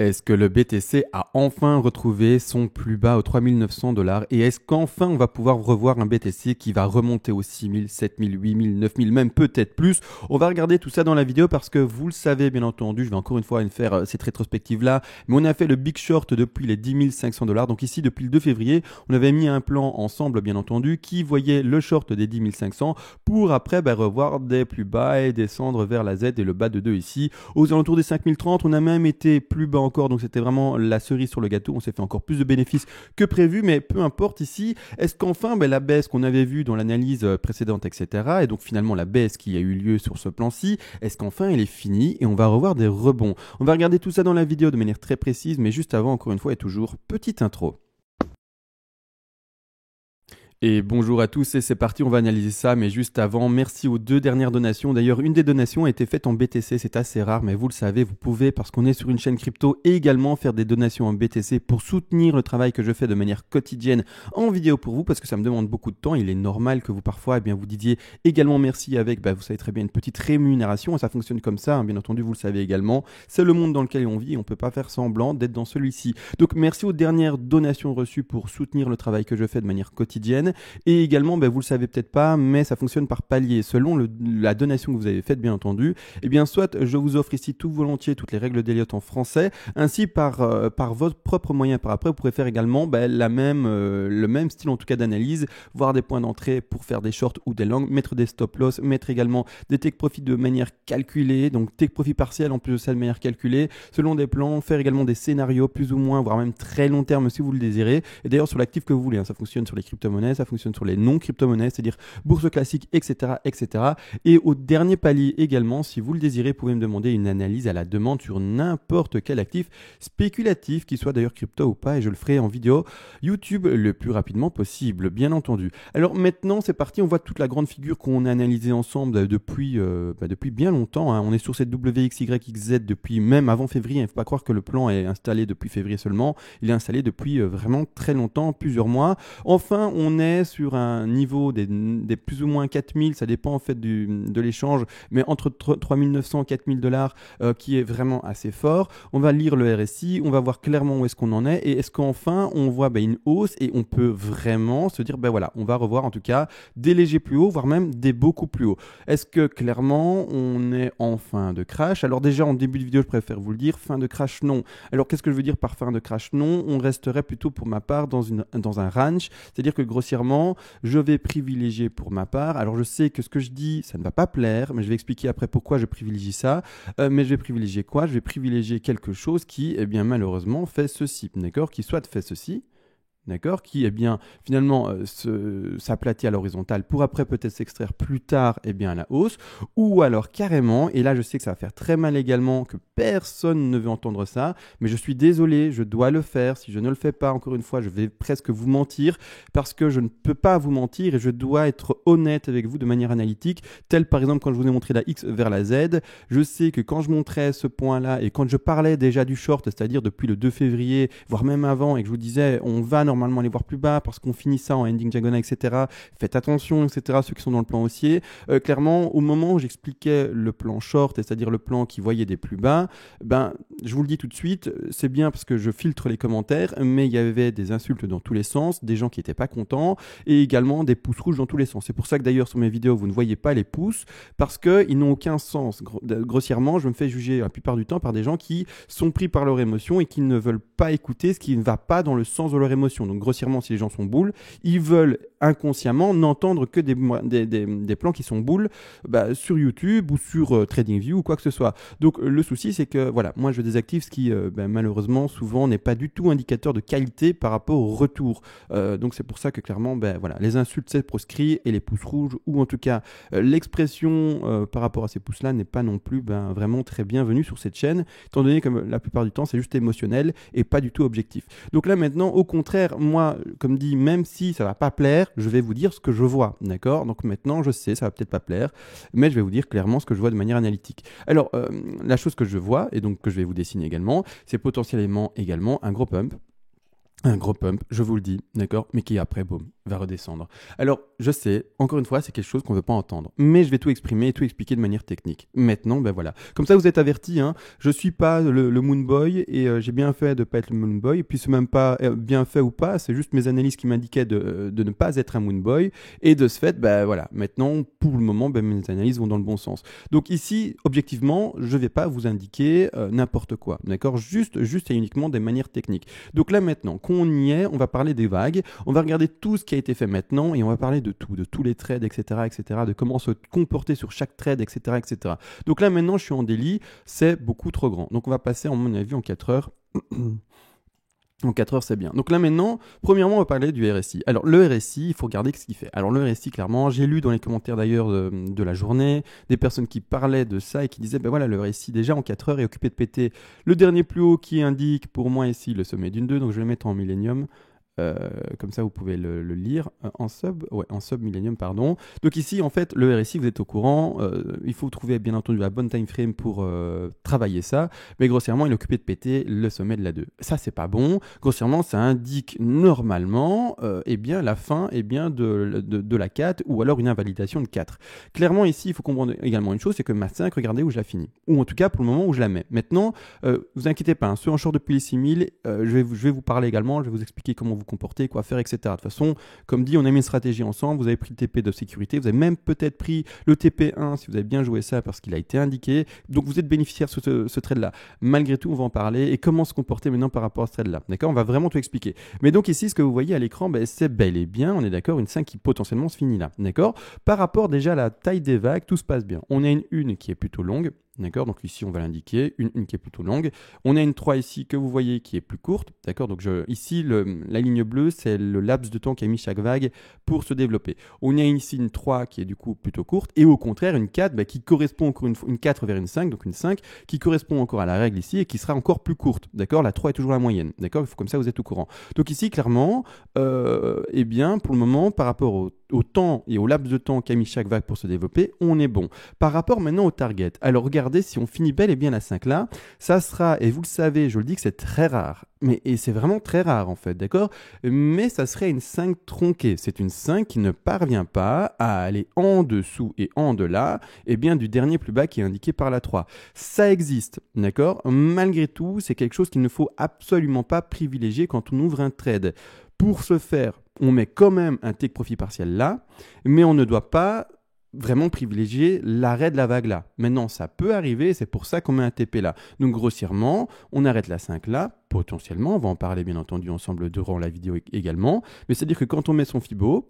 Est-ce que le BTC a enfin retrouvé son plus bas aux 3 900 $ et est-ce qu'enfin on va pouvoir revoir un BTC qui va remonter aux 6 000, 7 000, 8 000, 9 000, même peut-être plus? On va regarder tout ça dans la vidéo parce que vous le savez bien entendu, je vais encore une fois faire cette rétrospective là, mais on a fait le big short depuis les 10 500 $. Donc ici depuis le 2 février, on avait mis un plan ensemble bien entendu qui voyait le short des 10 500 pour après revoir des plus bas et descendre vers la Z et le bas de 2 ici. Aux alentours des 5030, on a même été plus bas encore, donc c'était vraiment la cerise sur le gâteau. On s'est fait encore plus de bénéfices que prévu, mais peu importe ici. Est-ce qu'enfin la baisse qu'on avait vue dans l'analyse précédente, etc., et donc finalement la baisse qui a eu lieu sur ce plan-ci, est-ce qu'enfin elle est finie et on va revoir des rebonds? On va regarder tout ça dans la vidéo de manière très précise, mais juste avant, encore une fois, et toujours, petite intro. Et bonjour à tous et c'est parti, on va analyser ça, mais juste avant, merci aux 2 dernières donations. D'ailleurs, une des donations a été faite en BTC, c'est assez rare, mais vous le savez, vous pouvez, parce qu'on est sur une chaîne crypto, et également faire des donations en BTC pour soutenir le travail que je fais de manière quotidienne en vidéo pour vous, parce que ça me demande beaucoup de temps. Il est normal que vous, parfois, vous disiez également merci avec, vous savez très bien, une petite rémunération, et ça fonctionne comme ça, bien entendu, vous le savez également. C'est le monde dans lequel on vit, et on ne peut pas faire semblant d'être dans celui-ci. Donc, merci aux dernières donations reçues pour soutenir le travail que je fais de manière quotidienne. Et également, vous le savez peut-être pas, mais ça fonctionne par palier. Selon la donation que vous avez faite, bien entendu, soit je vous offre ici tout volontiers toutes les règles d'Elliott en français, ainsi par votre propre moyen par après, vous pourrez faire également le même style en tout cas d'analyse, voir des points d'entrée pour faire des shorts ou des longs, mettre des stop loss, mettre également des take profit de manière calculée, donc take profit partiel en plus de ça de manière calculée, selon des plans, faire également des scénarios plus ou moins, voire même très long terme si vous le désirez. Et d'ailleurs sur l'actif que vous voulez, ça fonctionne sur les crypto-monnaies, ça fonctionne sur les non-crypto-monnaies, c'est-à-dire bourse classique, etc., etc. Et au dernier palier également, si vous le désirez, vous pouvez me demander une analyse à la demande sur n'importe quel actif spéculatif, qu'il soit d'ailleurs crypto ou pas, et je le ferai en vidéo YouTube le plus rapidement possible, bien entendu. Alors maintenant, c'est parti, on voit toute la grande figure qu'on a analysée ensemble depuis bien longtemps. On est sur cette WXYXZ depuis même avant février. Il ne faut pas croire que le plan est installé depuis février seulement. Il est installé depuis vraiment très longtemps, plusieurs mois. Enfin, on est sur un niveau des plus ou moins 4000, ça dépend en fait de l'échange, mais entre 3900 et 4000 $, qui est vraiment assez fort. On va lire le RSI, on va voir clairement où est-ce qu'on en est et est-ce qu'enfin on voit une hausse et on peut vraiment se dire voilà, on va revoir en tout cas des légers plus hauts, voire même des beaucoup plus hauts. Est-ce que clairement on est en fin de crash? Alors déjà en début de vidéo, je préfère vous le dire, fin de crash non. Alors qu'est-ce que je veux dire par fin de crash non? On resterait plutôt pour ma part dans un range, c'est-à-dire que grossièrement, je vais privilégier pour ma part. Alors je sais que ce que je dis, ça ne va pas plaire, mais je vais expliquer après pourquoi je privilégie ça. Mais je vais privilégier quoi? Je vais privilégier quelque chose qui, malheureusement, fait ceci, d'accord? Qui soit fait ceci, d'accord, qui finalement s'aplatit à l'horizontale pour après peut-être s'extraire plus tard à la hausse, ou alors carrément, et là je sais que ça va faire très mal également, que personne ne veut entendre ça, mais je suis désolé, je dois le faire. Si je ne le fais pas, encore une fois, je vais presque vous mentir, parce que je ne peux pas vous mentir et je dois être honnête avec vous de manière analytique, tel par exemple quand je vous ai montré la X vers la Z. Je sais que quand je montrais ce point-là et quand je parlais déjà du short, c'est-à-dire depuis le 2 février, voire même avant, et que je vous disais on va normalement aller voir plus bas parce qu'on finit ça en ending diagonal, etc. Faites attention, etc. Ceux qui sont dans le plan haussier. Clairement, au moment où j'expliquais le plan short, c'est-à-dire le plan qui voyait des plus bas, je vous le dis tout de suite, c'est bien parce que je filtre les commentaires, mais il y avait des insultes dans tous les sens, des gens qui n'étaient pas contents et également des pouces rouges dans tous les sens. C'est pour ça que d'ailleurs sur mes vidéos, vous ne voyez pas les pouces parce qu'ils n'ont aucun sens. Grossièrement, je me fais juger la plupart du temps par des gens qui sont pris par leur émotion et qui ne veulent pas écouter ce qui ne va pas dans le sens de leur émotion. Donc grossièrement, si les gens sont boules, ils veulent inconsciemment n'entendre que des plans qui sont boules sur YouTube ou sur TradingView ou quoi que ce soit. Donc le souci, c'est que voilà, moi je désactive ce qui malheureusement souvent n'est pas du tout indicateur de qualité par rapport au retour. Donc c'est pour ça que clairement, voilà, les insultes c'est proscrit et les pouces rouges ou en tout cas l'expression par rapport à ces pouces-là n'est pas non plus vraiment très bienvenue sur cette chaîne, étant donné que la plupart du temps c'est juste émotionnel et pas du tout objectif. Donc là maintenant, au contraire, moi, comme dit, même si ça va pas plaire, je vais vous dire ce que je vois, d'accord? Donc maintenant, je sais, ça va peut-être pas plaire, mais je vais vous dire clairement ce que je vois de manière analytique. Alors, la chose que je vois, et donc que je vais vous dessiner également, c'est potentiellement également un gros pump, je vous le dis, d'accord, mais qui après, boum, va redescendre. Alors, je sais, encore une fois, c'est quelque chose qu'on ne veut pas entendre. Mais je vais tout exprimer et tout expliquer de manière technique. Maintenant, ben voilà. Comme ça, vous êtes avertis, hein. Je ne suis pas le Moon Boy et j'ai bien fait de ne pas être le Moon Boy. Et puis, c'est même pas bien fait ou pas. C'est juste mes analyses qui m'indiquaient de ne pas être un Moon Boy. Et de ce fait, ben voilà. Maintenant, pour le moment, ben, mes analyses vont dans le bon sens. Donc ici, objectivement, je ne vais pas vous indiquer n'importe quoi. D'accord ? Juste et uniquement des manières techniques. Donc là, maintenant, qu'on y est, on va parler des vagues. On va regarder tout ce qui a été fait maintenant et on va parler de tout, de tous les trades, etc., de comment se comporter sur chaque trade, etc. Donc là, maintenant, je suis en daily, c'est beaucoup trop grand. Donc on va passer, à mon avis, en 4 heures. En 4 heures, c'est bien. Donc là maintenant, premièrement, on va parler du RSI. Alors le RSI, il faut regarder ce qu'il fait. Alors le RSI, clairement, j'ai lu dans les commentaires d'ailleurs de la journée, des personnes qui parlaient de ça et qui disaient, ben voilà, le RSI déjà en 4 heures est occupé de péter le dernier plus haut qui indique pour moi ici le sommet d'une 2, donc je vais le mettre en millénium. Comme ça, vous pouvez le lire en sub millennium, pardon. Donc ici, en fait, le RSI, vous êtes au courant. Il faut trouver, bien entendu, la bonne time frame pour travailler ça. Mais grossièrement, il est occupé de péter le sommet de la 2. Ça, c'est pas bon. Grossièrement, ça indique normalement eh bien, la fin de la 4 ou alors une invalidation de 4. Clairement, ici, il faut comprendre également une chose, c'est que ma 5, regardez où je la finis. Ou en tout cas, pour le moment, où je la mets. Maintenant, vous inquiétez pas, hein, ceux en short depuis les 6000, je vais vous parler également, je vais vous expliquer comment vous comporter, quoi faire, etc. De toute façon, comme dit, on a mis une stratégie ensemble, vous avez pris le TP de sécurité, vous avez même peut-être pris le TP1 si vous avez bien joué ça parce qu'il a été indiqué, donc vous êtes bénéficiaire sur ce trade-là. Malgré tout, on va en parler et comment se comporter maintenant par rapport à ce trade-là. D'accord ? On va vraiment tout expliquer. Mais donc ici, ce que vous voyez à l'écran, ben, c'est bel et bien, on est d'accord, une 5 qui potentiellement se finit là. D'accord ? Par rapport déjà à la taille des vagues, tout se passe bien. On a une qui est plutôt longue. D'accord, donc ici on va l'indiquer, une qui est plutôt longue. On a une 3 ici que vous voyez qui est plus courte. D'accord, donc ici la ligne bleue c'est le laps de temps qu'a mis chaque vague pour se développer. On a ici une 3 qui est du coup plutôt courte et au contraire une 4 bah, qui correspond encore une 4 vers une 5, donc une 5 qui correspond encore à la règle ici et qui sera encore plus courte. D'accord, la 3 est toujours la moyenne. D'accord, il faut comme ça vous êtes au courant. Donc ici clairement, eh bien pour le moment par rapport au temps et au laps de temps qu'a mis chaque vague pour se développer, on est bon. Par rapport maintenant au target, alors regardez si on finit bel et bien la 5 là, ça sera, et vous le savez, je le dis que c'est très rare, et c'est vraiment très rare en fait, d'accord ? Mais ça serait une 5 tronquée, c'est une 5 qui ne parvient pas à aller en dessous et en delà, et bien du dernier plus bas qui est indiqué par la 3. Ça existe, d'accord ? Malgré tout, c'est quelque chose qu'il ne faut absolument pas privilégier quand on ouvre un trade. Pour ce faire, on met quand même un take profit partiel là, mais on ne doit pas vraiment privilégier l'arrêt de la vague là. Maintenant, ça peut arriver, c'est pour ça qu'on met un TP là. Donc grossièrement, on arrête la 5 là, potentiellement, on va en parler bien entendu ensemble durant la vidéo également, mais c'est-à-dire que quand on met son Fibo,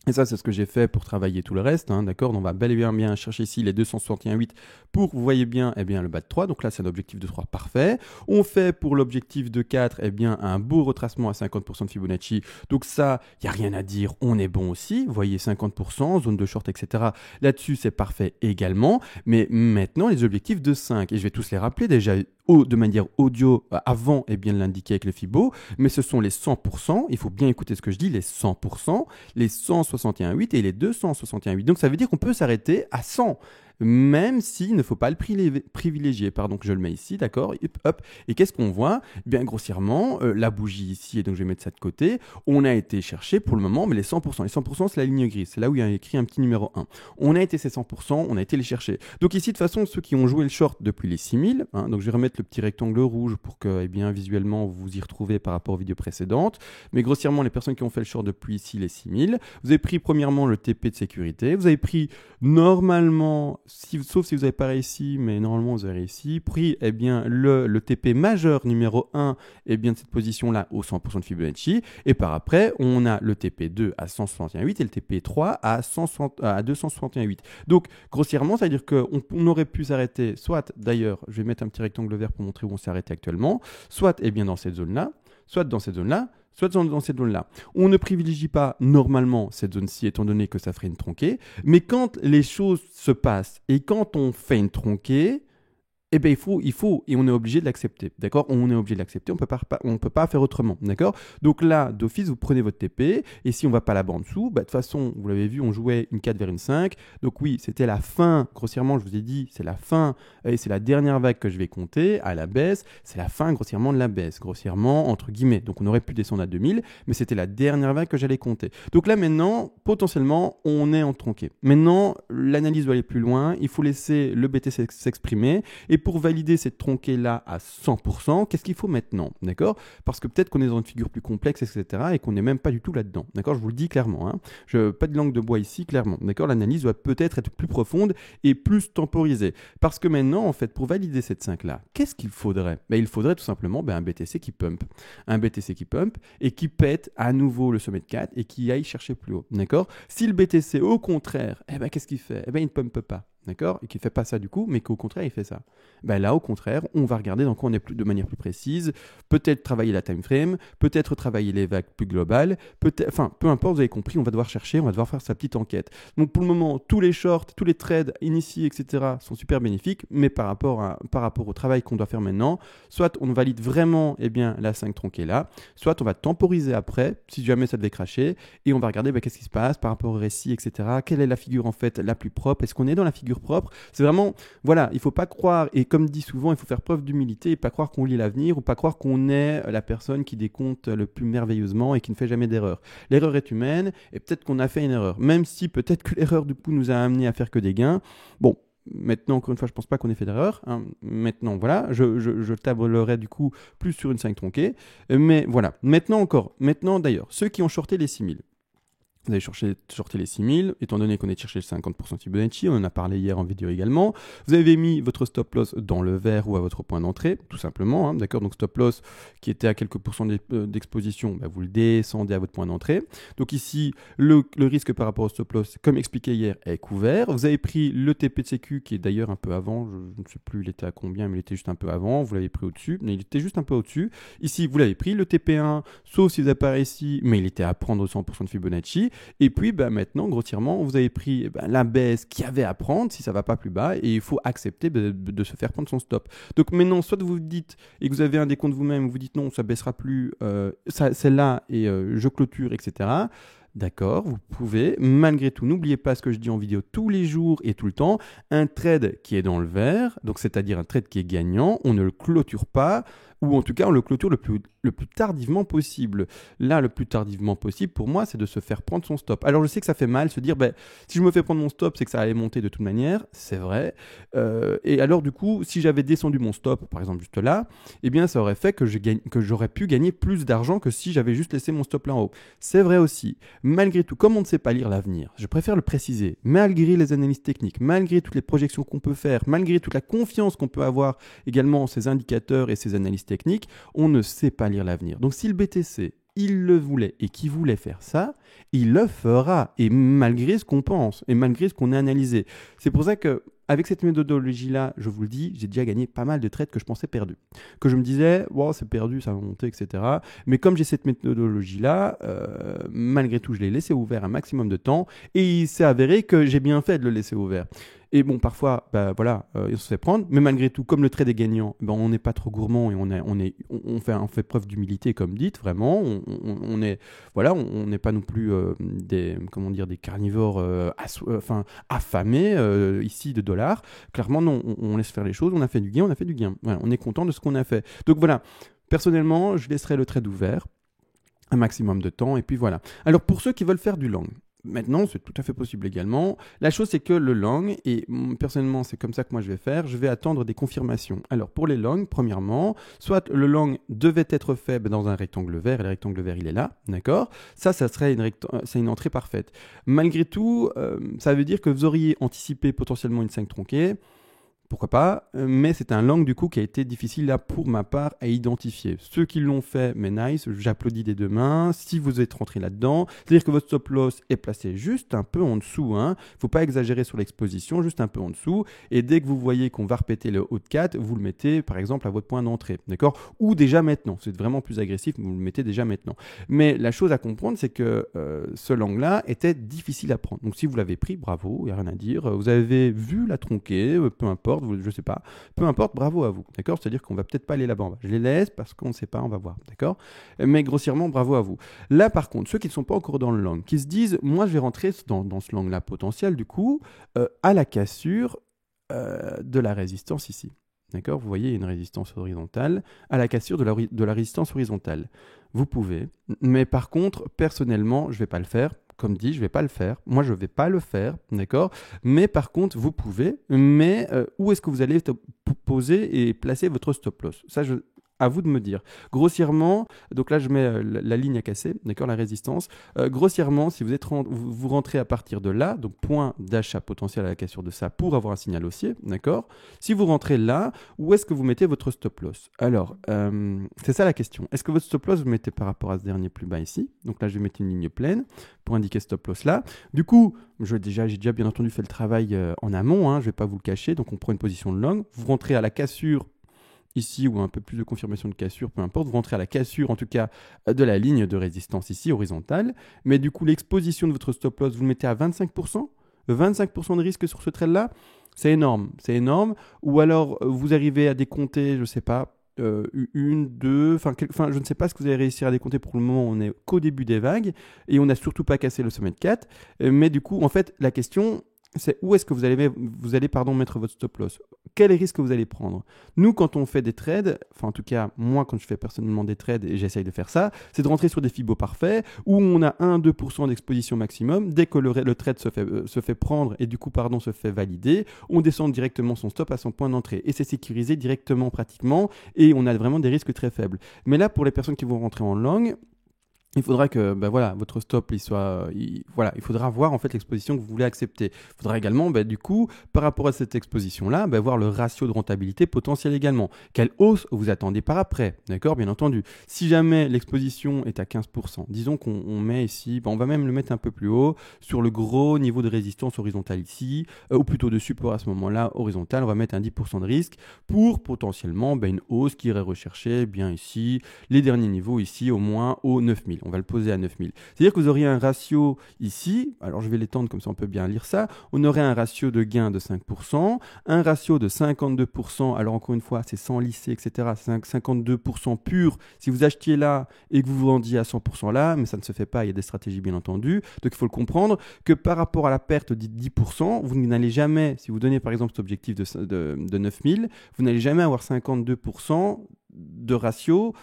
et ça, c'est ce que j'ai fait pour travailler tout le reste, hein, d'accord ? On va bel et bien chercher ici les 261,8 pour, vous voyez bien, eh bien, le bas de 3. Donc là, c'est un objectif de 3 parfait. On fait pour l'objectif de 4, eh bien, un beau retracement à 50% de Fibonacci. Donc ça, il n'y a rien à dire, on est bon aussi. Vous voyez, 50%, zone de short, etc. Là-dessus, c'est parfait également. Mais maintenant, les objectifs de 5, et je vais tous les rappeler déjà de manière audio avant eh bien, de l'indiquer avec le Fibo, mais ce sont les 100%, il faut bien écouter ce que je dis, les 100%, les 161,8 et les 261,8. Donc ça veut dire qu'on peut s'arrêter à 100. Même s'il ne faut pas le privilégier. Pardon, que je le mets ici, d'accord ? Hop. Et qu'est-ce qu'on voit ? Bien grossièrement, la bougie ici, et donc je vais mettre ça de côté, on a été chercher pour le moment, mais les 100%. Les 100%, c'est la ligne grise, c'est là où il y a écrit un petit numéro 1. On a été ces 100%, on a été les chercher. Donc ici, de toute façon, ceux qui ont joué le short depuis les 6000, hein, donc je vais remettre le petit rectangle rouge pour que, eh bien, visuellement, vous vous y retrouvez par rapport aux vidéos précédentes. Mais grossièrement, les personnes qui ont fait le short depuis ici les 6000, vous avez pris premièrement le TP de sécurité, vous avez pris normalement, sauf si vous n'avez pas réussi, mais normalement vous avez réussi, pris eh bien, le TP majeur numéro 1 eh bien, de cette position-là au 100% de Fibonacci, et par après on a le TP2 à 161,8 et le TP3 à 261,8. Donc grossièrement, ça veut dire qu'on aurait pu s'arrêter, soit d'ailleurs, je vais mettre un petit rectangle vert pour montrer où on s'est arrêté actuellement, soit eh bien, dans cette zone-là, soit dans cette zone-là, soit dans cette zone-là. On ne privilégie pas normalement cette zone-ci, étant donné que ça ferait une tronquée, mais quand les choses se passent et quand on fait une tronquée, Eh bien, et on est obligé de l'accepter, d'accord? On est obligé de l'accepter, on peut pas faire autrement, d'accord? Donc là, d'office, vous prenez votre TP, et si on va pas là-bas en dessous, bah, de toute façon, vous l'avez vu, on jouait une 4 vers une 5, donc oui, c'était la fin, grossièrement, je vous ai dit, c'est la fin, et c'est la dernière vague que je vais compter, à la baisse, c'est la fin, grossièrement, de la baisse, grossièrement, entre guillemets, donc on aurait pu descendre à 2000, mais c'était la dernière vague que j'allais compter. Donc là, maintenant, potentiellement, on est en tronqué. Maintenant, l'analyse doit aller plus loin, il faut laisser le BTC s'exprimer, et pour valider cette tronquée-là à 100%, qu'est-ce qu'il faut maintenant, d'accord? Parce que peut-être qu'on est dans une figure plus complexe, etc., et qu'on n'est même pas du tout là-dedans, d'accord? Je vous le dis clairement, hein. Pas de langue de bois ici, clairement, d'accord? L'analyse doit peut-être être plus profonde et plus temporisée. Parce que maintenant, en fait, pour valider cette 5-là, qu'est-ce qu'il faudrait? Ben, il faudrait tout simplement un BTC qui pump. Un BTC qui pump et qui pète à nouveau le sommet de 4 et qui aille chercher plus haut, d'accord? Si le BTC, au contraire, qu'est-ce qu'il fait? Il ne pumpe pas. D'accord? Et qui ne fait pas ça du coup, mais qu'au contraire, il fait ça. Ben là, au contraire, on va regarder dans quoi on est de manière plus précise, peut-être travailler la time frame, peut-être travailler les vagues plus globales, enfin, peu importe, vous avez compris, on va devoir chercher, on va devoir faire sa petite enquête. Donc pour le moment, tous les shorts, tous les trades initiés, etc. sont super bénéfiques, mais par rapport au travail qu'on doit faire maintenant, soit on valide vraiment la 5 tronquée là, soit on va temporiser après, si jamais ça devait cracher, et on va regarder qu'est-ce qui se passe par rapport au récit, etc. Quelle est la figure en fait la plus propre? Est-ce qu'on est dans la figure propre? C'est vraiment, voilà, il faut pas croire, et comme dit souvent, il faut faire preuve d'humilité et pas croire qu'on lit l'avenir ou pas croire qu'on est la personne qui décompte le plus merveilleusement et qui ne fait jamais d'erreur. L'erreur est humaine et peut-être qu'on a fait une erreur, même si peut-être que l'erreur du coup nous a amené à faire que des gains. Bon, maintenant, encore une fois, je ne pense pas qu'on ait fait d'erreur. Hein. Maintenant, voilà, je tablerai du coup plus sur une 5 tronquée. Mais voilà, maintenant d'ailleurs, ceux qui ont shorté les 6000, vous allez shorter les 6000, étant donné qu'on est cherché le 50% de Fibonacci, on en a parlé hier en vidéo également. Vous avez mis votre stop loss dans le vert ou à votre point d'entrée, tout simplement. Hein, d'accord, donc stop loss qui était à quelques pourcents d'exposition, vous le descendez à votre point d'entrée. Donc ici, le risque par rapport au stop loss, comme expliqué hier, est couvert. Vous avez pris le TP de sécu qui est d'ailleurs un peu avant, je ne sais plus il était à combien, mais il était juste un peu avant. Vous l'avez pris au-dessus, mais il était juste un peu au-dessus. Ici, vous l'avez pris, le TP1, sauf si vous apparaît ici, mais il était à prendre au 100% de Fibonacci. Et puis maintenant, grossièrement, vous avez pris la baisse qu'il y avait à prendre si ça ne va pas plus bas et il faut accepter de se faire prendre son stop. Donc maintenant, soit vous vous dites et que vous avez un décompte vous-même, vous dites non, ça ne baissera plus, celle-là et je clôture, etc. D'accord, vous pouvez. Malgré tout, n'oubliez pas ce que je dis en vidéo tous les jours et tout le temps. Un trade qui est dans le vert, donc c'est-à-dire un trade qui est gagnant, on ne le clôture pas, ou en tout cas on le clôture le plus tardivement possible. Là, le plus tardivement possible, pour moi, c'est de se faire prendre son stop. Alors je sais que ça fait mal, se dire, si je me fais prendre mon stop, c'est que ça allait monter de toute manière, c'est vrai. Et alors du coup, si j'avais descendu mon stop, par exemple juste là, ça aurait fait que j'aurais pu gagner plus d'argent que si j'avais juste laissé mon stop là en haut. C'est vrai aussi. Malgré tout, comme on ne sait pas lire l'avenir, je préfère le préciser, malgré les analyses techniques, malgré toutes les projections qu'on peut faire, malgré toute la confiance qu'on peut avoir également en ces indicateurs et ces analyses techniques, on ne sait pas lire l'avenir. Donc si le BTC, il le voulait et qu'il voulait faire ça, il le fera, et malgré ce qu'on pense, et malgré ce qu'on a analysé. C'est pour ça que avec cette méthodologie-là, je vous le dis, j'ai déjà gagné pas mal de trades que je pensais perdus. Que je me disais, c'est perdu, ça va monter, etc. Mais comme j'ai cette méthodologie-là, malgré tout, je l'ai laissé ouvert un maximum de temps et il s'est avéré que j'ai bien fait de le laisser ouvert. Et bon, parfois, on se fait prendre, mais malgré tout, comme le trade est gagnant, on n'est pas trop gourmand et on fait preuve d'humilité, comme dit, vraiment. On n'est pas non plus des carnivores affamés ici de dollars. Clairement, non, on laisse faire les choses, on a fait du gain. Voilà, on est content de ce qu'on a fait. Donc voilà, personnellement, je laisserai le trade ouvert un maximum de temps, et puis voilà. Alors pour ceux qui veulent faire du long, maintenant, c'est tout à fait possible également. La chose, c'est que le long, et personnellement, c'est comme ça que moi je vais faire, je vais attendre des confirmations. Alors, pour les longs, premièrement, soit le long devait être fait dans un rectangle vert, et le rectangle vert, il est là, d'accord? Ça serait c'est une entrée parfaite. Malgré tout, ça veut dire que vous auriez anticipé potentiellement une 5 tronquée. Pourquoi pas, mais c'est un long du coup qui a été difficile là pour ma part à identifier. Ceux qui l'ont fait, mais nice, j'applaudis des deux mains. Si vous êtes rentré là-dedans, c'est-à-dire que votre stop loss est placé juste un peu en dessous. Faut pas exagérer sur l'exposition, juste un peu en dessous. Et dès que vous voyez qu'on va répéter le haut de 4, vous le mettez par exemple à votre point d'entrée, d'accord? Ou déjà maintenant, c'est vraiment plus agressif, vous le mettez déjà maintenant. Mais la chose à comprendre, c'est que ce long-là était difficile à prendre. Donc si vous l'avez pris, bravo, il n'y a rien à dire. Vous avez vu la tronquée, peu importe. importe, je sais pas. Peu importe, bravo à vous, d'accord? C'est-à-dire qu'on va peut-être pas aller là-bas. Je les laisse parce qu'on ne sait pas, on va voir, d'accord? Mais grossièrement, bravo à vous. Là, par contre, ceux qui ne sont pas encore dans le long, qui se disent, moi, je vais rentrer dans ce long-là potentiel, du coup, à la cassure de la résistance ici. D'accord? Vous voyez, il y a une résistance horizontale à la cassure de la résistance horizontale. Vous pouvez, mais par contre, personnellement, je ne vais pas le faire. Comme dit, je ne vais pas le faire. Moi, je ne vais pas le faire, d'accord? Mais par contre, vous pouvez. Mais où est-ce que vous allez poser et placer votre stop loss? Ça, à vous de me dire. Grossièrement, donc là je mets la ligne à casser, d'accord, la résistance. Grossièrement, si vous rentrez à partir de là, donc point d'achat potentiel à la cassure de ça pour avoir un signal haussier, d'accord. Si vous rentrez là, où est-ce que vous mettez votre stop loss? Alors, c'est ça la question. Est-ce que votre stop loss vous mettez par rapport à ce dernier plus bas ici? Donc là je vais mettre une ligne pleine pour indiquer stop loss là. Du coup, j'ai déjà bien entendu fait le travail en amont, je ne vais pas vous le cacher. Donc on prend une position de long, vous rentrez à la cassure ici ou un peu plus de confirmation de cassure, peu importe, vous rentrez à la cassure en tout cas de la ligne de résistance ici, horizontale, mais du coup l'exposition de votre stop loss, vous le mettez à 25%, 25% de risque sur ce trade-là, c'est énorme, ou alors vous arrivez à décompter, je ne sais pas, une, deux, enfin je ne sais pas ce que vous allez réussir à décompter pour le moment, on n'est qu'au début des vagues, et on n'a surtout pas cassé le sommet de 4, mais du coup en fait la question c'est où est-ce que vous allez mettre votre stop loss. Quel risque vous allez prendre? Nous, quand on fait des trades, enfin en tout cas, moi quand je fais personnellement des trades et j'essaye de faire ça, c'est de rentrer sur des Fibos parfaits où on a 1-2% d'exposition maximum. Dès que le trade se fait prendre et du coup, se fait valider, on descend directement son stop à son point d'entrée et c'est sécurisé directement pratiquement et on a vraiment des risques très faibles. Mais là, pour les personnes qui vont rentrer en long, il faudra que votre stop il faudra voir en fait l'exposition que vous voulez accepter. Il faudra également du coup par rapport à cette exposition là voir le ratio de rentabilité potentiel également. Quelle hausse vous attendez par après, d'accord, bien entendu. Si jamais l'exposition est à 15%, disons qu'on met ici, on va même le mettre un peu plus haut sur le gros niveau de résistance horizontale ici, ou plutôt de support à ce moment-là horizontal, on va mettre un 10% de risque pour potentiellement une hausse qui irait rechercher bien ici les derniers niveaux ici au moins aux 9000. On va le poser à 9000. C'est-à-dire que vous auriez un ratio ici, alors je vais l'étendre comme ça on peut bien lire ça, on aurait un ratio de gain de 5%, un ratio de 52%, alors encore une fois c'est sans lisser, etc., 52% pur si vous achetiez là et que vous vous vendiez à 100% là, mais ça ne se fait pas, il y a des stratégies bien entendu, donc il faut le comprendre que par rapport à la perte de 10%, vous n'allez jamais, si vous donnez par exemple cet objectif de 9000, vous n'allez jamais avoir 52% de ratio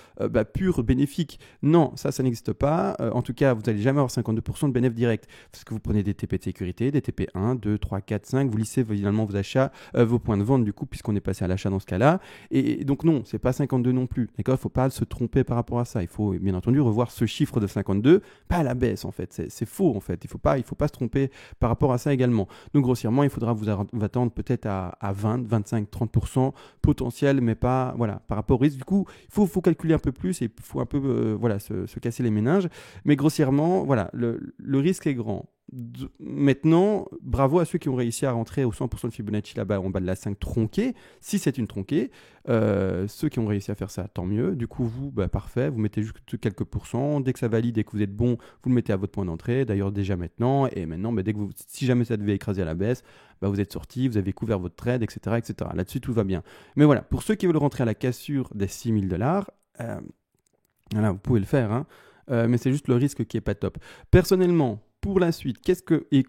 pur bénéfique. Non, ça n'existe pas. En tout cas, vous n'allez jamais avoir 52% de bénéfice direct. Parce que vous prenez des TP de sécurité, des TP 1, 2, 3, 4, 5, vous lissez finalement vos achats, vos points de vente du coup, puisqu'on est passé à l'achat dans ce cas-là. Et donc non, c'est pas 52 non plus. D'accord, il ne faut pas se tromper par rapport à ça. Il faut bien entendu revoir ce chiffre de 52, pas à la baisse en fait. C'est faux en fait. Il faut pas se tromper par rapport à ça également. Donc grossièrement, il faudra vous attendre peut-être à 20, 25, 30% potentiel, mais pas par rapport au risque. Du coup, il faut calculer un peu plus et il faut un peu se casser les méninges. Mais grossièrement, le risque est grand. Maintenant, bravo à ceux qui ont réussi à rentrer au 100% de Fibonacci là-bas en bas de la 5 tronquée, si c'est une tronquée. Ceux qui ont réussi à faire ça, tant mieux. Du coup, vous, parfait, vous mettez juste quelques pourcents. Dès que ça valide et que vous êtes bon, vous le mettez à votre point d'entrée. D'ailleurs, déjà maintenant. Et maintenant, si jamais ça devait écraser à la baisse, vous êtes sorti, vous avez couvert votre trade, etc. etc. Là-dessus, tout va bien. Mais voilà, pour ceux qui veulent rentrer à la cassure des $6000, vous pouvez le faire. Mais c'est juste le risque qui n'est pas top. Personnellement, pour la suite,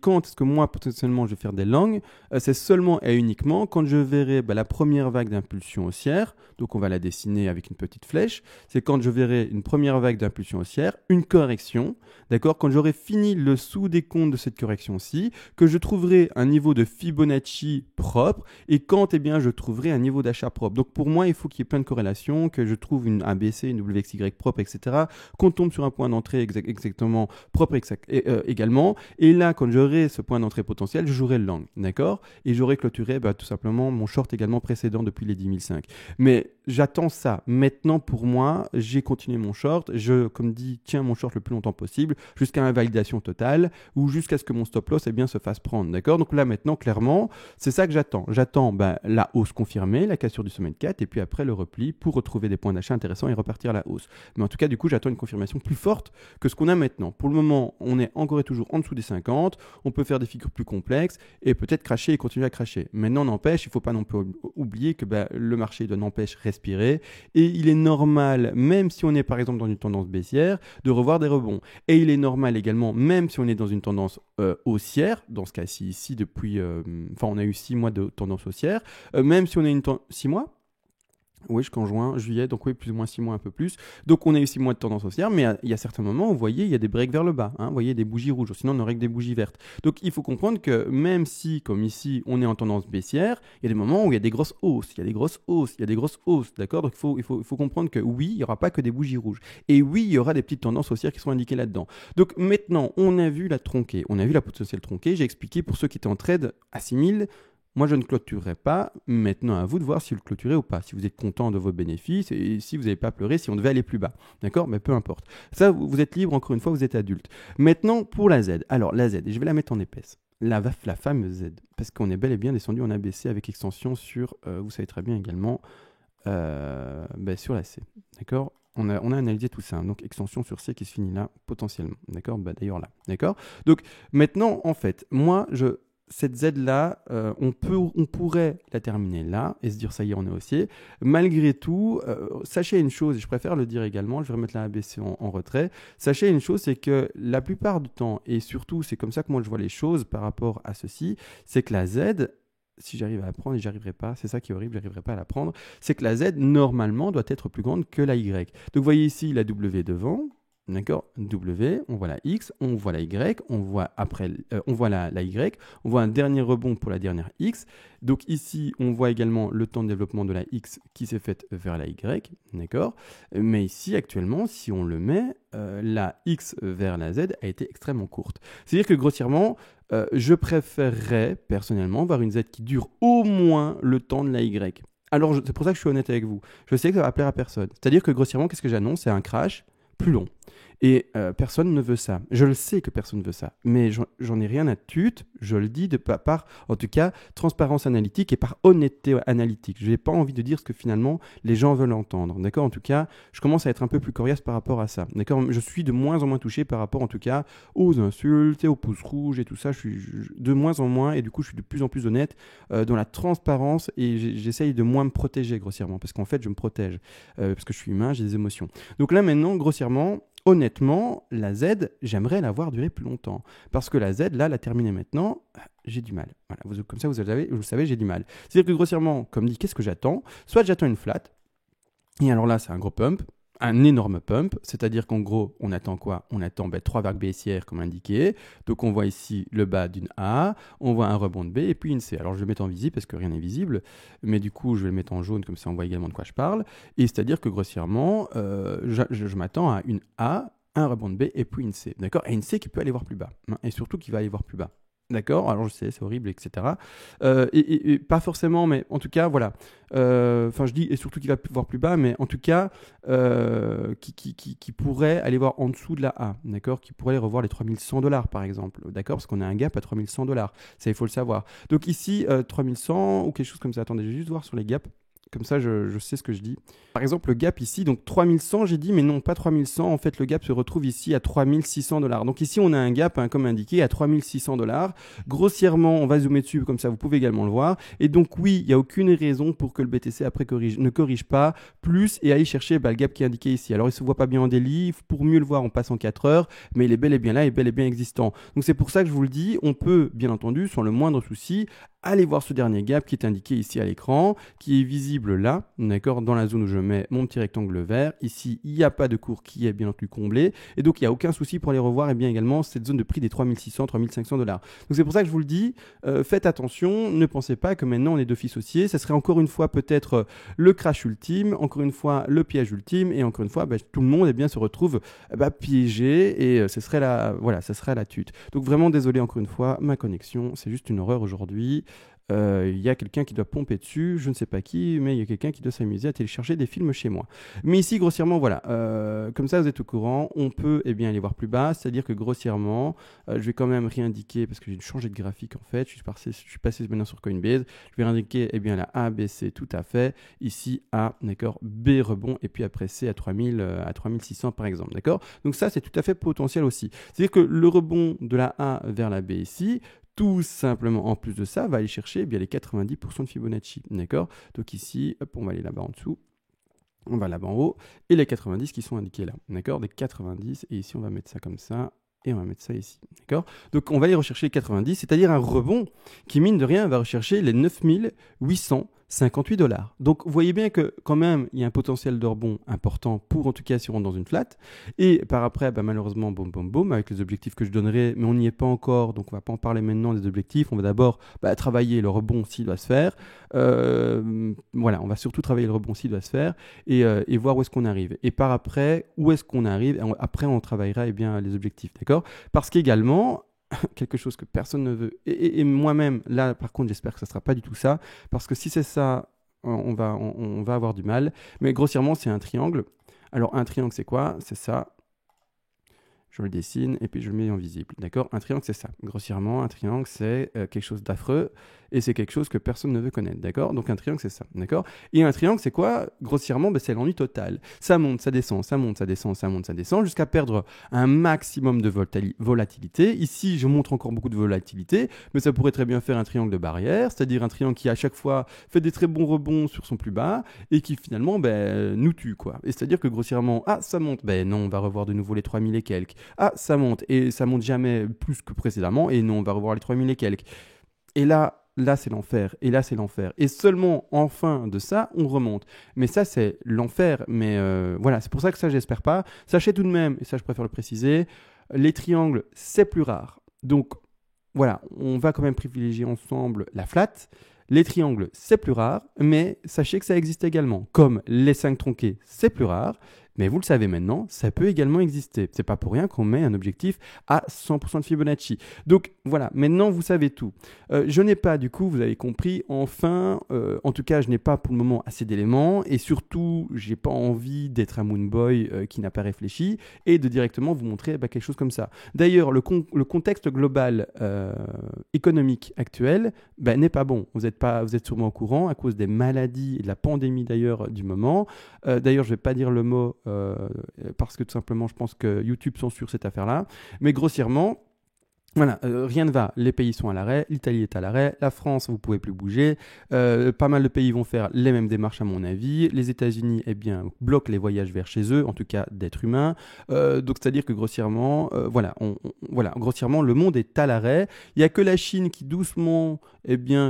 quand est-ce que moi, potentiellement, je vais faire des longs? C'est seulement et uniquement quand je verrai la première vague d'impulsion haussière. Donc, on va la dessiner avec une petite flèche. C'est quand je verrai une première vague d'impulsion haussière, une correction. D'accord? Quand j'aurai fini le sous-décompte de cette correction-ci, que je trouverai un niveau de Fibonacci propre et quand je trouverai un niveau d'achat propre. Donc, pour moi, il faut qu'il y ait plein de corrélations, que je trouve une ABC, une WXY propre, etc. Qu'on tombe sur un point d'entrée exactement propre également. Et là, quand j'aurai ce point d'entrée potentiel, je jouerai le long, d'accord? Et j'aurai clôturé tout simplement mon short également précédent depuis les 10 005. Mais j'attends ça. Maintenant, pour moi, j'ai continué mon short. Je, comme dit, tiens mon short le plus longtemps possible jusqu'à la validation totale ou jusqu'à ce que mon stop loss se fasse prendre, d'accord? Donc là, maintenant, clairement, c'est ça que j'attends. J'attends la hausse confirmée, la cassure du sommet de 4 et puis après le repli pour retrouver des points d'achat intéressants et repartir à la hausse. Mais en tout cas, du coup, j'attends une confirmation plus forte que ce qu'on a maintenant. Pour le moment, on est encore et toujours toujours en dessous des 50, on peut faire des figures plus complexes et peut-être cracher et continuer à cracher. Maintenant, n'empêche, il ne faut pas non plus oublier que le marché doit n'empêche respirer et il est normal, même si on est par exemple dans une tendance baissière, de revoir des rebonds. Et il est normal également, même si on est dans une tendance haussière, dans ce cas-ci ici depuis, on a eu 6 mois de tendance haussière, même si on a 6 mois. Oui, jusqu'en juin, juillet, donc oui, plus ou moins 6 mois, un peu plus. Donc on a eu 6 mois de tendance haussière, mais il y a certains moments où vous voyez, il y a des breaks vers le bas. Vous voyez, des bougies rouges, sinon on n'aurait que des bougies vertes. Donc il faut comprendre que même si, comme ici, on est en tendance baissière, il y a des moments où il y a des grosses hausses, il y a des grosses hausses, il y a des grosses hausses, d'accord? Donc il faut comprendre que oui, il n'y aura pas que des bougies rouges. Et oui, il y aura des petites tendances haussières qui sont indiquées là-dedans. Donc maintenant, on a vu la tronquée, on a vu la potentielle tronquée. J'ai expliqué pour ceux qui étaient en trade à 6000. Moi, je ne clôturerai pas. Maintenant, à vous de voir si vous le clôturez ou pas. Si vous êtes content de vos bénéfices et si vous n'avez pas pleuré, si on devait aller plus bas. D'accord? Mais peu importe. Ça, vous êtes libre, encore une fois, vous êtes adulte. Maintenant, pour la Z. Alors, la Z, et je vais la mettre en épaisse. La fameuse Z. Parce qu'on est bel et bien descendu en ABC avec extension sur, vous savez très bien également, sur la C. D'accord? On a analysé tout ça, donc extension sur C qui se finit là, potentiellement. D'accord? D'ailleurs là. D'accord? Donc, maintenant, en fait, moi, cette Z-là, on pourrait la terminer là et se dire ça y est, on est haussier. Malgré tout, sachez une chose, et je préfère le dire également, je vais remettre la ABC en retrait. Sachez une chose, c'est que la plupart du temps, et surtout c'est comme ça que moi je vois les choses par rapport à ceci, c'est que la Z, si j'arrive à la prendre et j'y arriverai pas, c'est ça qui est horrible, j'arriverai pas à la prendre, c'est que la Z normalement doit être plus grande que la Y. Donc vous voyez ici la W devant. D'accord, W, on voit la X, on voit la Y, on voit après, on voit la Y, on voit un dernier rebond pour la dernière X. Donc ici, on voit également le temps de développement de la X qui s'est fait vers la Y, d'accord. Mais ici, actuellement, si on le met, la X vers la Z a été extrêmement courte. C'est-à-dire que grossièrement, je préférerais personnellement voir une Z qui dure au moins le temps de la Y. Alors, c'est pour ça que je suis honnête avec vous. Je sais que ça va plaire à personne. C'est-à-dire que grossièrement, qu'est-ce que j'annonce? C'est un crash plus long. Et personne ne veut ça. Je le sais que personne ne veut ça. Mais j'en ai rien à tute, je le dis par, en tout cas, transparence analytique et par honnêteté analytique. Je n'ai pas envie de dire ce que finalement les gens veulent entendre. D'accord? En tout cas, je commence à être un peu plus coriace par rapport à ça. D'accord? Je suis de moins en moins touché par rapport, en tout cas, aux insultes et aux pouces rouges et tout ça. Je suis de moins en moins et du coup, je suis de plus en plus honnête dans la transparence et j'essaye de moins me protéger grossièrement parce qu'en fait, je me protège parce que je suis humain, j'ai des émotions. Donc là, maintenant, grossièrement, honnêtement, la Z, j'aimerais la voir durer plus longtemps. Parce que la Z, là, la terminer maintenant, j'ai du mal. Voilà, comme ça, vous le savez, j'ai du mal. C'est-à-dire que grossièrement, comme dit, qu'est-ce que j'attends? Soit j'attends une flat, et alors là, c'est un gros pump, un énorme pump, c'est-à-dire qu'en gros, on attend quoi? On attend 3 vagues baissières comme indiqué. Donc on voit ici le bas d'une A, on voit un rebond de B et puis une C. Alors je vais le mettre en visible parce que rien n'est visible, mais du coup je vais le mettre en jaune comme ça on voit également de quoi je parle. Et c'est-à-dire que grossièrement, je m'attends à une A, un rebond de B et puis une C. D'accord? Et une C qui peut aller voir plus bas, et surtout qui va aller voir plus bas. D'accord, alors je sais, c'est horrible, etc. Et pas forcément, mais en tout cas, voilà. Enfin, je dis, et surtout qu'il va voir plus bas, mais en tout cas, qui pourrait aller voir en dessous de la A, d'accord? Qui pourrait aller revoir les $3100, par exemple, d'accord? Parce qu'on a un gap à $3100. Ça, il faut le savoir. Donc ici, 3100 ou quelque chose comme ça. Attendez, je vais juste voir sur les gaps. Comme ça, je sais ce que je dis. Par exemple, le gap ici, donc 3100, j'ai dit, mais non, pas 3100. En fait, le gap se retrouve ici à $3600. Donc ici, on a un gap, comme indiqué, à $3600. Grossièrement, on va zoomer dessus, comme ça, vous pouvez également le voir. Et donc, oui, il n'y a aucune raison pour que le BTC après ne corrige pas plus et aller chercher le gap qui est indiqué ici. Alors, il ne se voit pas bien en daily. Pour mieux le voir, on passe en 4 heures, mais il est bel et bien là et bel et bien existant. Donc, c'est pour ça que je vous le dis, on peut, bien entendu, sans le moindre souci, aller voir ce dernier gap qui est indiqué ici à l'écran, qui est visible là, d'accord, dans la zone où je mets mon petit rectangle vert. Ici, il n'y a pas de cours qui est bien entendu comblé. Et donc, il n'y a aucun souci pour aller revoir et bien également cette zone de prix des $3600, $3500. Donc, c'est pour ça que je vous le dis, faites attention, ne pensez pas que maintenant on est d'office haussier. Ça serait encore une fois peut-être le crash ultime, encore une fois le piège ultime, et encore une fois, tout le monde se retrouve piégé et ce serait ça serait la tute. Donc, vraiment désolé encore une fois, ma connexion, c'est juste une horreur aujourd'hui. il y a quelqu'un qui doit pomper dessus, je ne sais pas qui, mais il y a quelqu'un qui doit s'amuser à télécharger des films chez moi. Mais ici, grossièrement, voilà, comme ça vous être au courant, on peut aller voir plus bas, c'est-à-dire que grossièrement, je vais quand même réindiquer, parce que j'ai changé de graphique en fait, je suis passé maintenant sur Coinbase, je vais réindiquer la A, B, C tout à fait, ici A, d'accord, B rebond, et puis après C à 3000, à 3600 par exemple, d'accord. Donc ça c'est tout à fait potentiel aussi. C'est-à-dire que le rebond de la A vers la B ici, tout simplement, en plus de ça, va aller chercher les 90% de Fibonacci, d'accord. Donc ici, hop, on va aller là-bas en dessous. On va là-bas en haut, et les 90 qui sont indiqués là, d'accord, des 90, et ici on va mettre ça comme ça, et on va mettre ça ici, d'accord. Donc on va aller rechercher les 90, c'est-à-dire un rebond qui, mine de rien, va rechercher les 9858 $. Donc vous voyez bien que quand même, il y a un potentiel de rebond important pour, en tout cas, si on rentre dans une flat, et par après, malheureusement, boum, boum, boum, avec les objectifs que je donnerai, mais on n'y est pas encore, donc on va pas en parler maintenant des objectifs, on va d'abord travailler le rebond s'il doit se faire, voilà, on va surtout travailler le rebond s'il doit se faire, et voir où est-ce qu'on arrive. Et par après, où est-ce qu'on arrive, après on travaillera les objectifs, d'accord. Parce qu'également, quelque chose que personne ne veut, et moi-même, là par contre j'espère que ça ne sera pas du tout ça, parce que si c'est ça, on va avoir du mal. Mais grossièrement c'est un triangle. Alors un triangle c'est quoi? C'est ça. Je le dessine et puis je le mets en visible, d'accord. Un triangle c'est ça. Grossièrement un triangle c'est quelque chose d'affreux, et c'est quelque chose que personne ne veut connaître, d'accord. Donc un triangle c'est ça, d'accord. Et un triangle c'est quoi? Grossièrement c'est l'ennui total. Ça monte, ça descend, ça monte, ça descend, ça monte, ça descend, jusqu'à perdre un maximum de volatilité. Ici je montre encore beaucoup de volatilité, mais ça pourrait très bien faire un triangle de barrière, c'est-à-dire un triangle qui à chaque fois fait des très bons rebonds sur son plus bas, et qui finalement nous tue, quoi. Et c'est-à-dire que grossièrement, ça monte, non, on va revoir de nouveau les 3000 et quelques. Ça monte, et ça monte jamais plus que précédemment, et non, on va revoir les 3000 et quelques. Et là c'est l'enfer, et là c'est l'enfer. Et seulement en fin de ça, on remonte. Mais ça c'est l'enfer, mais voilà, c'est pour ça que ça j'espère pas. Sachez tout de même, et ça je préfère le préciser, les triangles c'est plus rare. Donc voilà, on va quand même privilégier ensemble la flat. Les triangles c'est plus rare, mais sachez que ça existe également. Comme les 5 tronqués c'est plus rare, mais vous le savez maintenant, ça peut également exister. C'est pas pour rien qu'on met un objectif à 100% de Fibonacci. Donc voilà, maintenant vous savez tout. Je n'ai pas, du coup, vous avez compris, enfin, en tout cas, je n'ai pas pour le moment assez d'éléments, et surtout, j'ai pas envie d'être un Moonboy qui n'a pas réfléchi et de directement vous montrer quelque chose comme ça. D'ailleurs, le contexte global économique actuel n'est pas bon. Vous êtes sûrement au courant à cause des maladies et de la pandémie d'ailleurs du moment. D'ailleurs, je vais pas dire le mot parce que tout simplement je pense que YouTube censure cette affaire-là, mais grossièrement, voilà, rien ne va. Les pays sont à l'arrêt, l'Italie est à l'arrêt, la France, vous pouvez plus bouger. Pas mal de pays vont faire les mêmes démarches à mon avis. Les États-Unis, bloquent les voyages vers chez eux, en tout cas d'êtres humains. Donc c'est-à-dire que grossièrement, grossièrement, le monde est à l'arrêt. Il n'y a que la Chine qui doucement,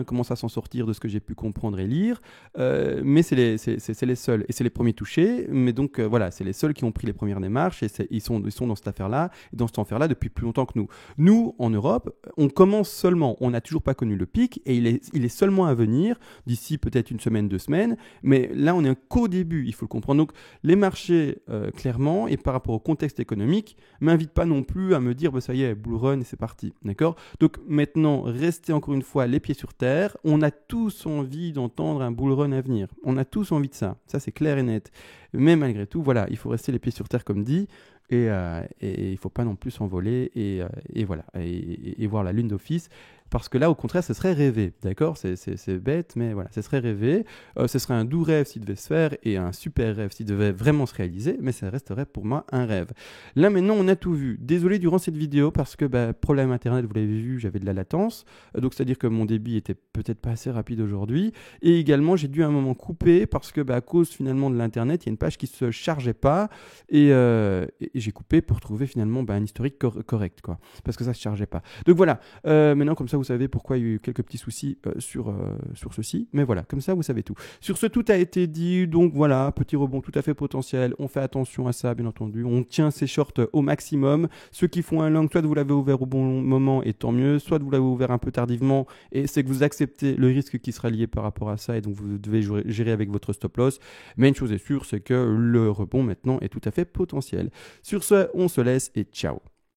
commence à s'en sortir de ce que j'ai pu comprendre et lire. Mais c'est les seuls, et c'est les premiers touchés. Mais donc voilà, c'est les seuls qui ont pris les premières démarches, et ils sont dans cette affaire-là, depuis plus longtemps que nous. Nous, en Europe, on commence seulement, on n'a toujours pas connu le pic, et il est seulement à venir d'ici peut-être une semaine, 2 semaines, mais là on est qu'au début, il faut le comprendre. Donc les marchés, clairement, et par rapport au contexte économique, m'invitent pas non plus à me dire ça y est, bull run et c'est parti, d'accord. Donc maintenant, restez encore une fois les pieds sur terre. On a tous envie d'entendre un bull run à venir, on a tous envie de ça c'est clair et net, mais malgré tout, voilà, il faut rester les pieds sur terre comme dit. Et il ne faut pas non plus s'envoler et voilà, et voir la lune d'office, parce que là au contraire ce serait rêver, d'accord, c'est bête, mais voilà, ce serait rêver, ce serait un doux rêve s'il devait se faire, et un super rêve s'il devait vraiment se réaliser, mais ça resterait pour moi un rêve. Là maintenant on a tout vu, désolé durant cette vidéo parce que problème internet, vous l'avez vu, j'avais de la latence, donc c'est à dire que mon débit était peut-être pas assez rapide aujourd'hui, et également j'ai dû à un moment couper parce que à cause finalement de l'internet, il y a une page qui se chargeait pas, et j'ai coupé pour trouver finalement un historique correct, quoi, parce que ça se chargeait pas. Donc voilà, maintenant comme ça vous savez pourquoi il y a eu quelques petits soucis sur ceci, mais voilà, comme ça vous savez tout. Sur ce, tout a été dit, donc voilà, petit rebond tout à fait potentiel, on fait attention à ça bien entendu, on tient ses shorts au maximum. Ceux qui font un long, soit vous l'avez ouvert au bon moment et tant mieux, soit vous l'avez ouvert un peu tardivement et c'est que vous acceptez le risque qui sera lié par rapport à ça, et donc vous devez gérer avec votre stop loss, mais une chose est sûre, c'est que le rebond maintenant est tout à fait potentiel. Sur ce, on se laisse et ciao.